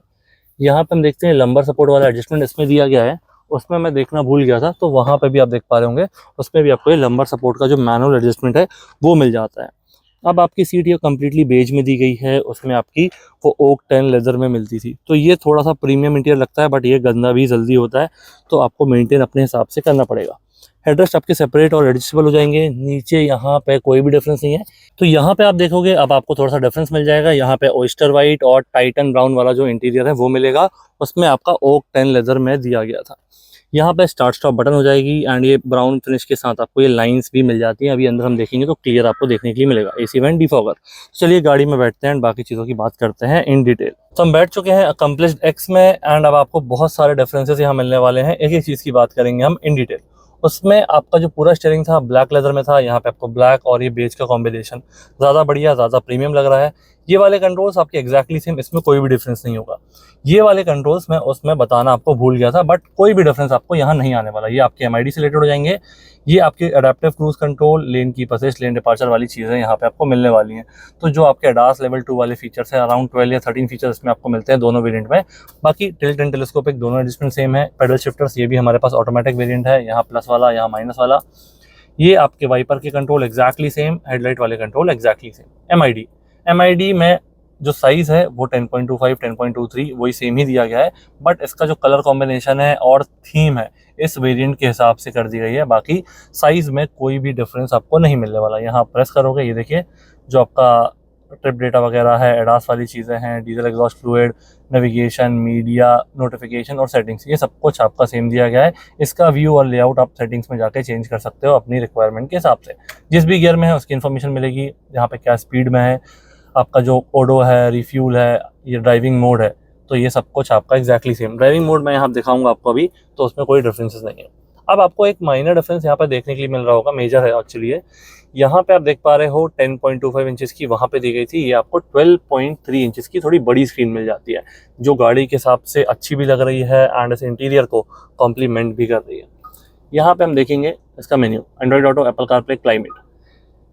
यहाँ पे हम देखते हैं लंबर सपोर्ट वाला एडजस्टमेंट इसमें दिया गया है, उसमें मैं देखना भूल गया था, तो वहाँ पे भी आप देख पा रहे होंगे उसमें भी आपको ये लंबर सपोर्ट का जो मैनुअल एडजस्टमेंट है वो मिल जाता है। अब आपकी सीट ये कम्प्लीटली बेज में दी गई है, उसमें आपकी वो ओक 10 लेदर में मिलती थी, तो ये थोड़ा सा प्रीमियम इंटीरियर लगता है बट ये गंदा भी जल्दी होता है, तो आपको मेंटेन अपने हिसाब से करना पड़ेगा। हेडरेस्ट आपके सेपरेट और एडजस्टेबल हो जाएंगे। नीचे यहाँ पे कोई भी डिफरेंस नहीं है, तो यहाँ पे आप देखोगे अब आपको थोड़ा सा डिफरेंस मिल जाएगा। यहाँ पे ओइस्टर वाइट और टाइटन ब्राउन वाला जो इंटीरियर है वो मिलेगा, उसमें आपका ओक 10 लेदर में दिया गया था। यहाँ पे स्टार्ट स्टॉप बटन हो जाएगी एंड ये ब्राउन फिनिश के साथ आपको ये लाइंस भी मिल जाती हैं। अभी अंदर हम देखेंगे तो क्लियर आपको देखने के लिए मिलेगा। AC went, defogger. चलिए गाड़ी में बैठते हैं एंड बाकी चीज़ों की बात करते हैं इन डिटेल। तो हम बैठ चुके हैं अकम्प्लिश्ड एक्स में एंड अब आपको बहुत सारे डिफरेंसेस यहाँ मिलने वाले हैं। एक एक चीज़ की बात करेंगे हम इन डिटेल। उसमें आपका जो पूरा स्टीयरिंग था ब्लैक लेदर में था, यहाँ पे आपको ब्लैक और ये बेज का कॉम्बिनेशन ज़्यादा बढ़िया, ज़्यादा प्रीमियम लग रहा है। ये वाले कंट्रोल्स आपके एग्जैक्टली सेम, इसमें कोई भी डिफरेंस नहीं होगा। ये वाले कंट्रोल्स मैं उसमें बताना आपको भूल गया था, बट कोई भी डिफरेंस आपको यहाँ नहीं आने वाला। ये आपके MID से रिलेटेड हो जाएंगे। ये आपके अडेप्टिव क्रूज कंट्रोल, लेन की असिस्ट, लेन डिपार्चर वाली चीज़ें यहाँ पे आपको मिलने वाली हैं। तो जो आपके ADAS लेवल 2 वाले फीचर्स हैं, अराउंड 12 या 13 फीचर्स इसमें आपको मिलते हैं दोनों वेरिएंट में। बाकी टिल्ट एंड टेलीस्कोपिक दोनों एडजस्टमेंट सेम है। पेडल शिफ्टर्स ये भी हमारे पास ऑटोमेटिक वेरिएंट है, यहाँ प्लस वाला, यहाँ माइनस वाला। ये आपके वाइपर के कंट्रोल एग्जैक्टली सेम, हेडलाइट वाले कंट्रोल एग्जैक्टली सेम। MID में जो साइज़ है वो 10.25, 10.23 वही सेम ही दिया गया है, बट इसका जो कलर कॉम्बिनेशन है और थीम है इस वेरिएंट के हिसाब से कर दी गई है। बाकी साइज़ में कोई भी डिफरेंस आपको नहीं मिलने वाला। यहाँ प्रेस करोगे, ये देखिए जो आपका ट्रिप डेटा वगैरह है, ADAS वाली चीज़ें हैं, diesel exhaust fluid, navigation, media, notification और सेटिंग्स, ये सब कुछ आपका सेम दिया गया है। इसका व्यू और लेआउट आप सेटिंग्स में जाके चेंज कर सकते हो अपनी रिक्वायरमेंट के हिसाब से। जिस भी गियर में है उसकी इन्फॉर्मेशन मिलेगी, यहाँ पे क्या स्पीड में है, आपका जो ओडो है, रिफ्यूल है, ये ड्राइविंग मोड है, तो ये सब कुछ आपका एग्जैक्टली सेम। ड्राइविंग मोड मैं यहाँ दिखाऊंगा आपको अभी, तो उसमें कोई डिफरेंसेस नहीं है। अब आपको एक माइनर डिफरेंस यहाँ पे देखने के लिए मिल रहा होगा, मेजर है एक्चुअली ये। यहाँ पे आप देख पा रहे हो 10.25 इंचेस की वहाँ पे दी गई थी, ये आपको 12.3 इंचेस की थोड़ी बड़ी स्क्रीन मिल जाती है, जो गाड़ी के हिसाब से अच्छी भी लग रही है एंड इस इंटीरियर को कॉम्प्लीमेंट भी कर रही है। यहाँ पे हम देखेंगे इसका menu, Android auto, Apple CarPlay, climate.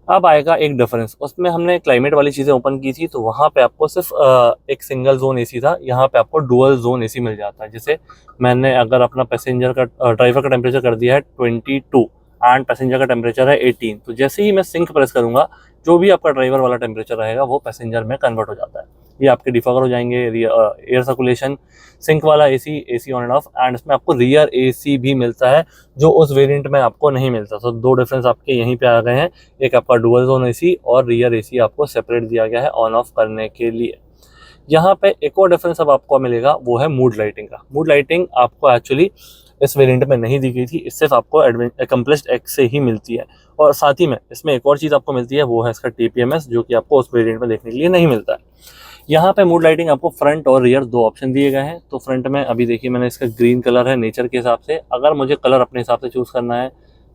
अब आएगा एक डिफरेंस, उसमें हमने क्लाइमेट वाली चीज़ें ओपन की थी, तो वहाँ पे आपको सिर्फ एक सिंगल जोन AC था, यहाँ पे आपको डुअल जोन AC मिल जाता है। जैसे मैंने अगर अपना पैसेंजर का ड्राइवर का टेम्परेचर कर दिया है 22 एंड पैसेंजर का टेम्परेचर है 18, तो जैसे ही मैं सिंक प्रेस करूँगा जो भी आपका ड्राइवर वाला टेम्परेचर रहेगा वो पैसेंजर में कन्वर्ट हो जाता है। ये आपके डिफॉगर हो जाएंगे, एयर सर्कुलेशन, सिंक वाला AC on end of, and इसमें आपको रियर AC भी मिलता है जो उस वेरिएंट में आपको नहीं मिलता। तो दो डिफरेंस आपके यहीं पे आ गए हैं, एक आपका डुअल जोन AC और रियर AC आपको सेपरेट दिया गया है ऑन ऑफ करने के लिए। यहाँ पे एक और डिफरेंस अब आपको मिलेगा, वो है मूड लाइटिंग का। मूड लाइटिंग आपको एक्चुअली इस वेरिएंट में नहीं दी गई थी, इससे आपको अकम्प्लिश्ड एक्स से ही मिलती है। और साथ ही में इसमें एक और चीज़ आपको मिलती है, वो है इसका TPMS, जो कि आपको उस वेरिएंट में देखने के लिए नहीं मिलता है। यहाँ पे मूड लाइटिंग आपको फ्रंट और रियर दो ऑप्शन दिए गए हैं। तो फ्रंट में अभी देखिए मैंने इसका ग्रीन कलर है नेचर के हिसाब से, अगर मुझे कलर अपने हिसाब से चूज़ करना है,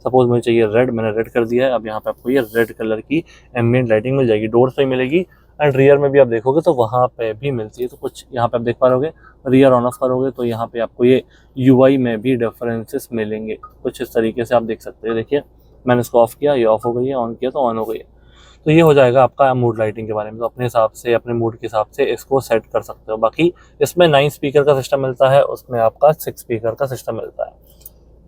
सपोज मुझे चाहिए रेड, मैंने रेड कर दिया है। अब यहाँ पे आपको ये रेड कलर की एम्बिएंट लाइटिंग मिल जाएगी, डोर्स पे मिलेगी एंड रियर में भी आप देखोगे तो वहाँ पे भी मिलती है। तो कुछ यहाँ पे आप देख पा रहोगे, रियर ऑन ऑफ करोगे तो यहाँ पे आपको ये UI में भी डिफरेंसेस मिलेंगे, कुछ इस तरीके से आप देख सकते हैं। देखिए मैंने इसको ऑफ किया, ये ऑफ हो गई है, ऑन किया तो ऑन हो गई है। तो ये हो जाएगा आपका मूड लाइटिंग के बारे में। तो अपने हिसाब से, अपने मूड के हिसाब से इसको सेट कर सकते हो। बाकी इसमें 9 स्पीकर का सिस्टम मिलता है, उसमें आपका 6 स्पीकर का सिस्टम मिलता है।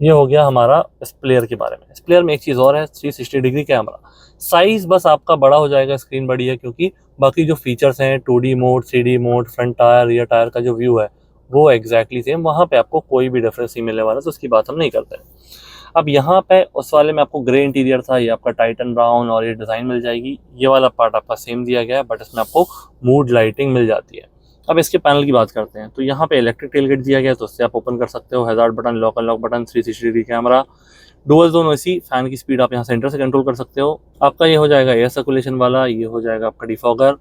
ये हो गया हमारा इस प्लेयर के बारे में। इस प्लेयर में एक चीज़ और है, 360 डिग्री कैमरा। साइज़ बस आपका बड़ा हो जाएगा, स्क्रीन बड़ी है, क्योंकि बाकी जो फीचर्स हैं 2D mode, 3D mode, front tyre, rear tyre का जो व्यू है वो एग्जैक्टली सेम, वहाँ पे आपको कोई भी डिफरेंस नहीं मिलने वाला, तो उसकी बात हम नहीं करते हैं। अब यहाँ पे उस वाले में आपको ग्रे इंटीरियर था, ये आपका टाइटन ब्राउन और ये डिज़ाइन मिल जाएगी। ये वाला पार्ट आपका सेम दिया गया है, बट इसमें आपको मूड लाइटिंग मिल जाती है। अब इसके पैनल की बात करते हैं, तो यहाँ पे इलेक्ट्रिक टेलगेट दिया गया है, तो उससे आप ओपन कर सकते हो। Hazard button, lock unlock button, 360 degree camera, dual zone AC, fan की स्पीड आप यहाँ सेंटर से कंट्रोल कर सकते हो। आपका ये हो जाएगा एयर सर्कुलेशन वाला, ये हो जाएगा आपका डिफॉगर,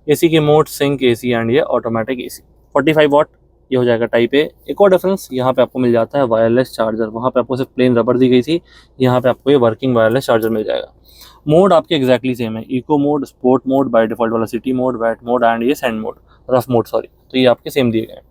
एसी की मोड, सिंक एसी एंड ये ऑटोमेटिक एसी। 45 वाट ये हो जाएगा टाइप ए। एक और डिफरेंस यहाँ पे आपको मिल जाता है वायरलेस चार्जर। वहाँ पे आपको सिर्फ प्लेन रबर दी गई थी, यहाँ पे आपको ये वर्किंग वायरलेस चार्जर मिल जाएगा। मोड आपके एग्जैक्टली सेम है, eco mode, sport mode, by default वाला city mode, wet mode and ये sand mode, rough mode sorry, तो ये आपके सेम दिए गए हैं।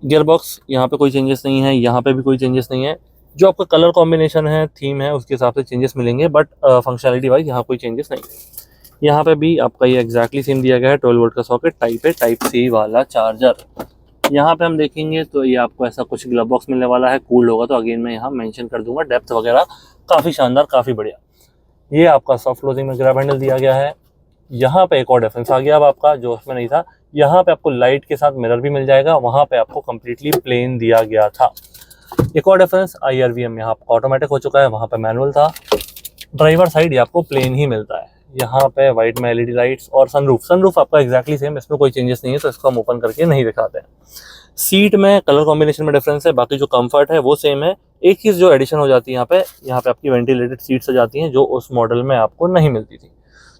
गियर बॉक्स यहाँ पे कोई चेंजेस नहीं है, यहाँ पे भी कोई चेंजेस नहीं है। जो आपका कलर कॉम्बिनेशन है, थीम है, उसके हिसाब से चेंजेस मिलेंगे, बट फंक्शनलिटी वाइज यहाँ कोई चेंजेस नहीं है। यहाँ पे भी आपका ये एग्जैक्टली सेम दिया गया है, 12 वोल्ट का socket, type A, type C वाला चार्जर। यहाँ पे हम देखेंगे तो ये आपको ऐसा कुछ ग्लव बॉक्स मिलने वाला है, कूल्ड होगा, तो अगेन मैं यहाँ मेंशन कर दूंगा। डेप्थ वगैरह काफ़ी शानदार, काफ़ी बढ़िया। ये आपका सॉफ्ट क्लोजिंग में ग्रैब हैंडल दिया गया है। यहाँ पे एक और डिफरेंस आ गया अब आपका, जो उसमें नहीं था। यहाँ पे आपको लाइट के साथ मिरर भी मिल जाएगा, वहाँ पे आपको कम्प्लीटली प्लेन दिया गया था। एक और डिफरेंस, IRVM यहाँ आपका ऑटोमेटिक हो चुका है, वहाँ पे मैनुअल था। ड्राइवर साइड ये आपको प्लेन ही मिलता है। यहाँ पे वाइट में LED लाइट्स और सनरूफ आपका एग्जैक्टली सेम, इसमें कोई चेंजेस नहीं है, तो इसको हम ओपन करके नहीं दिखाते हैं। सीट में कलर कॉम्बिनेशन में डिफरेंस है, बाकी जो कंफर्ट है वो सेम है। एक चीज़ जो एडिशन हो जाती है यहाँ पे आपकी वेंटिलेटेड सीट्स आ जाती हैं, जो उस मॉडल में आपको नहीं मिलती थी।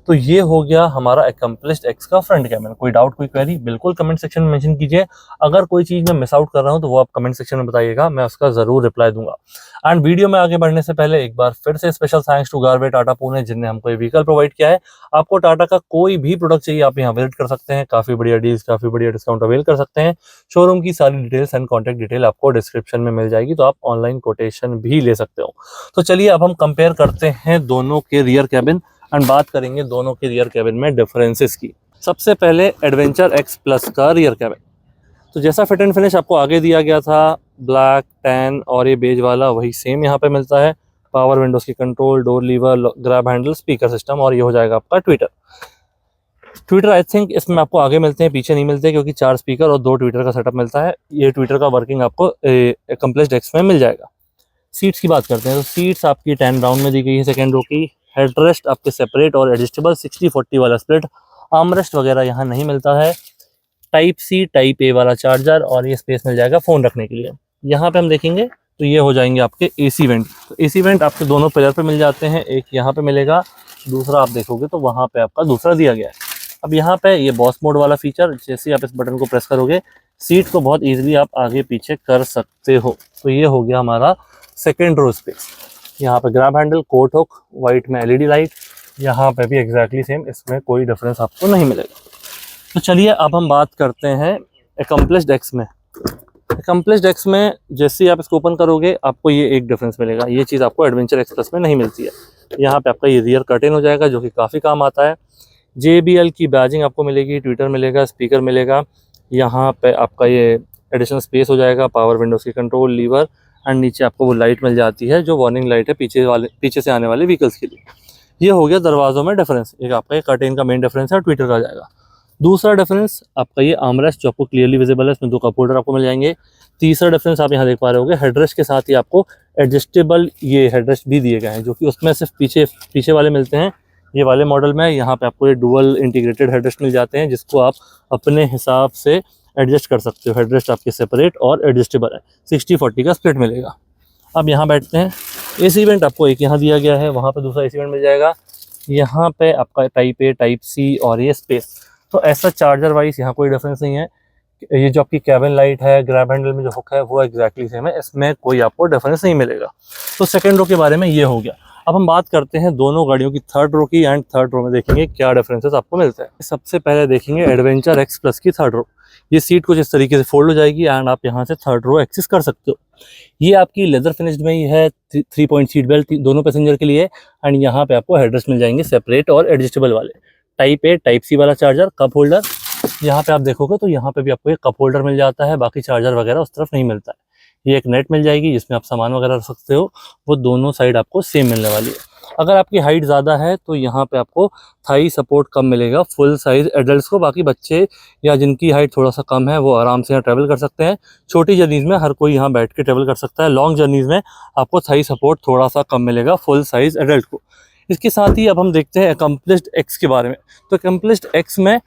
तो ये हो गया हमारा अकम्प्लिश्ड एक्स का फ्रंट कैमरा। कोई डाउट, कोई क्वेरी, बिल्कुल कमेंट सेक्शन में मेंशन कीजिए। अगर कोई चीज़ मैं मिस आउट कर रहा हूँ तो वो आप कमेंट सेक्शन में बताइएगा, मैं उसका ज़रूर रिप्लाई दूंगा। एंड वीडियो में आगे बढ़ने से पहले एक बार फिर से special thanks to Garve Tata Pune, जिनने हमको ये व्हीकल प्रोवाइड किया है। आपको टाटा का कोई भी प्रोडक्ट चाहिए, आप यहाँ विजिट कर सकते हैं, काफ़ी बढ़िया डील्स, काफ़ी बढ़िया डिस्काउंट अवेल कर सकते हैं। शोरूम की सारी डिटेल्स एंड कॉन्टैक्ट डिटेल आपको डिस्क्रिप्शन में मिल जाएगी, तो आप ऑनलाइन कोटेशन भी ले सकते हो। तो चलिए अब हम कंपेयर करते हैं दोनों के रियर कैबिन एंड बात करेंगे दोनों के रियर कैबिन में डिफरेंसेस की। सबसे पहले एडवेंचर एक्स प्लस का रियर कैबिन। तो जैसा फिट एंड फिनिश आपको आगे दिया गया था, ब्लैक, टैन और ये बेज वाला, वही सेम यहाँ पे मिलता है। पावर विंडोज की control, door lever, grab handle, speaker system, और ये हो जाएगा आपका ट्विटर आई थिंक इसमें आपको आगे मिलते हैं, पीछे नहीं मिलते, क्योंकि 4 स्पीकर और 2 ट्विटर का सेटअप मिलता है। ये ट्विटर का वर्किंग आपको अकम्प्लिश्ड एक्स में मिल जाएगा। सीट्स की बात करते हैं, तो सीट्स आपकी टैन ब्राउन में दी गई है सेकेंड रो की। हेडरेस्ट आपके सेपरेट और एडजस्टेबल 60-40 वाला स्प्लिट। आर्मरेस्ट वगैरह यहाँ नहीं मिलता है। टाइप सी, टाइप ए वाला चार्जर, और ये स्पेस मिल जाएगा फ़ोन रखने के लिए। यहाँ पे हम देखेंगे तो ये हो जाएंगे आपके AC वेंट। तो AC वेंट आपके दोनों पिलर पे मिल जाते हैं, एक यहाँ पे मिलेगा, दूसरा आप देखोगे तो वहाँ पे आपका दूसरा दिया गया है। अब यहाँ पे ये बॉस मोड वाला फीचर, जैसे आप इस बटन को प्रेस करोगे, सीट को बहुत ईजिली आप आगे पीछे कर सकते हो। तो ये हो गया हमारा सेकेंड रो स्पेस। यहाँ पे grab handle, coat hook, white में LED लाइट, यहाँ पे भी एग्जैक्टली सेम, इसमें कोई डिफरेंस आपको नहीं मिलेगा। तो चलिए अब हम बात करते हैं अकम्प्लिश्ड एक्स में। अकम्प्लिश्ड एक्स में जैसे ही आप इसको ओपन करोगे, आपको ये एक डिफरेंस मिलेगा। ये चीज़ आपको एडवेंचर एक्स प्लस में नहीं मिलती है। यहाँ पे आपका ये रियर कर्टेन हो जाएगा, जो कि काफ़ी काम आता है। JBL की बैजिंग आपको मिलेगी, ट्विटर मिलेगा, स्पीकर मिलेगा। यहाँ पे आपका ये एडिशनल स्पेस हो जाएगा, पावर विंडोज की कंट्रोल, लीवर, एंड नीचे आपको वो लाइट मिल जाती है जो वार्निंग लाइट है पीछे से आने वाले व्हीकल्स के लिए। ये हो गया दरवाज़ों में डिफरेंस। एक आपका ये कर्टेन का मेन डिफरेंस है, ट्विटर का आ जाएगा। दूसरा डिफरेंस आपका ये आर्मरेस्ट, जो आपको क्लियरली विजिबल है, इसमें 2 कप होल्डर आपको मिल जाएंगे। तीसरा डिफरेंस आप यहाँ देख पा रहे होगे, हेडरेस्ट के साथ ही आपको एडजस्टेबल ये हेडरेस्ट भी दिए गए हैं, जो कि उसमें सिर्फ पीछे वाले मिलते हैं। ये वाले मॉडल में यहाँ पे आपको ये डुअल इंटीग्रेटेड हेडरेस्ट मिल जाते हैं, जिसको आप अपने हिसाब से एडजस्ट कर सकते हो। हेडरेस्ट आपके सेपरेट और एडजस्टेबल है, 60-40 का स्प्लिट मिलेगा। अब यहाँ बैठते हैं। AC वेंट आपको एक यहाँ दिया गया है, वहाँ पे दूसरा AC वेंट मिल जाएगा। यहाँ पे आपका टाइप A, टाइप C और ये स्पेस। तो ऐसा चार्जर वाइज यहाँ कोई डिफरेंस नहीं है। ये जो आपकी कैबिन लाइट है, ग्रैब हैंडल में जो हुक है, वो एग्जैक्टली सेम है, इसमें कोई आपको डिफरेंस नहीं मिलेगा। तो सेकेंड रो के बारे में ये हो गया। अब हम बात करते हैं दोनों गाड़ियों की थर्ड रो की, एंड थर्ड रो में देखेंगे क्या डिफरेंसेस आपको मिलते हैं। सबसे पहले देखेंगे एडवेंचर एक्स प्लस की थर्ड रो। ये सीट कुछ इस तरीके से फोल्ड हो जाएगी, एंड आप यहाँ से थर्ड रो एक्सेस कर सकते हो। ये आपकी लेदर फिनिश्ड में ही है, 3 पॉइंट सीट बेल्ट दोनों पैसेंजर के लिए, एंड यहाँ पे आपको हेडरेस्ट मिल जाएंगे सेपरेट और एडजस्टेबल वाले। टाइप A, टाइप C वाला चार्जर, कप होल्डर। यहाँ पे आप देखोगे तो यहाँ पे भी आपको एक कप होल्डर मिल जाता है, बाकी चार्जर वगैरह उस तरफ नहीं मिलता है। ये एक नेट मिल जाएगी जिसमें आप सामान वगैरह रख सकते हो, वो दोनों साइड आपको सेम मिलने वाली है। अगर आपकी हाइट ज़्यादा है तो यहाँ पे आपको थाई सपोर्ट कम मिलेगा फुल साइज़ एडल्ट्स को। बाकी बच्चे या जिनकी हाइट थोड़ा सा कम है वो आराम से यहाँ ट्रैवल कर सकते हैं। छोटी जर्नीज़ में हर कोई यहाँ बैठ के ट्रैवल कर सकता है। लॉन्ग जर्नीज़ में आपको थाई सपोर्ट थोड़ा सा कम मिलेगा फुल साइज़ एडल्ट को। इसके साथ ही अब हम देखते हैं अकम्प्लिश्ड एक्स के बारे में। तो अकम्प्लिश्ड एक्स में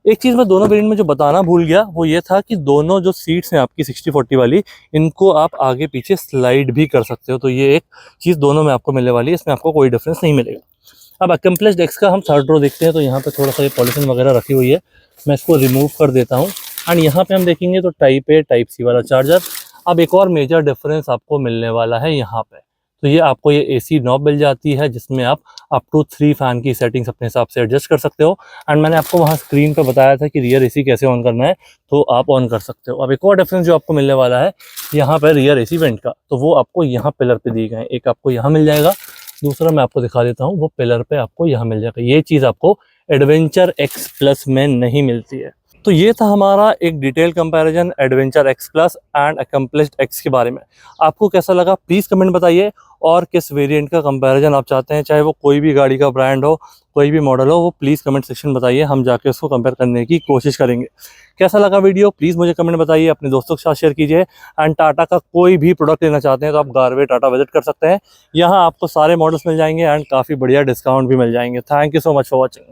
एक चीज़ मैं दोनों वेरिएंट में जो बताना भूल गया वो ये था कि दोनों जो सीट्स हैं आपकी 60-40 वाली, इनको आप आगे पीछे स्लाइड भी कर सकते हो। तो ये एक चीज़ दोनों में आपको मिलने वाली है, इसमें आपको कोई डिफरेंस नहीं मिलेगा। अब अकम्प्लिश्ड एक्स का हम थर्ड रो देखते हैं। तो यहाँ पे थोड़ा सा ये पॉलिथीन वगैरह रखी हुई है, मैं इसको रिमूव कर देता हूँ। एंड यहाँ पे हम देखेंगे तो टाइप ए टाइप सी वाला चार्जर। अब एक और मेजर डिफरेंस आपको मिलने वाला है यहाँ पे। तो ये आपको ये एसी नॉब मिल जाती है जिसमें आप अप टू 3 फैन की सेटिंग्स अपने हिसाब से एडजस्ट कर सकते हो। एंड मैंने आपको वहाँ स्क्रीन पे बताया था कि रियर एसी कैसे ऑन करना है, तो आप ऑन कर सकते हो। अब एक और डिफरेंस जो आपको मिलने वाला है यहाँ पर रियर एसी वेंट का, तो वो आपको यहाँ पिलर पे दिए गए हैं। एक आपको यहाँ मिल जाएगा, दूसरा मैं आपको दिखा देता हूँ, वो पिलर पे आपको यहाँ मिल जाएगा। ये चीज़ आपको एडवेंचर एक्स प्लस में नहीं मिलती है। तो ये था हमारा एक detail comparison adventure X plus and accomplished x के बारे में। आपको कैसा लगा प्लीज़ कमेंट बताइए, और किस वेरिएंट का कंपैरिजन आप चाहते हैं, चाहे वो कोई भी गाड़ी का ब्रांड हो, कोई भी मॉडल हो, वो प्लीज़ कमेंट सेक्शन बताइए, हम जाके उसको कंपेयर करने की कोशिश करेंगे। कैसा लगा वीडियो प्लीज़ मुझे कमेंट बताइए, अपने दोस्तों के साथ शेयर कीजिए। एंड टाटा का कोई भी प्रोडक्ट लेना चाहते हैं तो आप गारवे टाटा विजिट कर सकते हैं। यहाँ आपको सारे मॉडल्स मिल जाएंगे एंड काफ़ी बढ़िया डिस्काउंट भी मिल जाएंगे। Thank you so much for watching.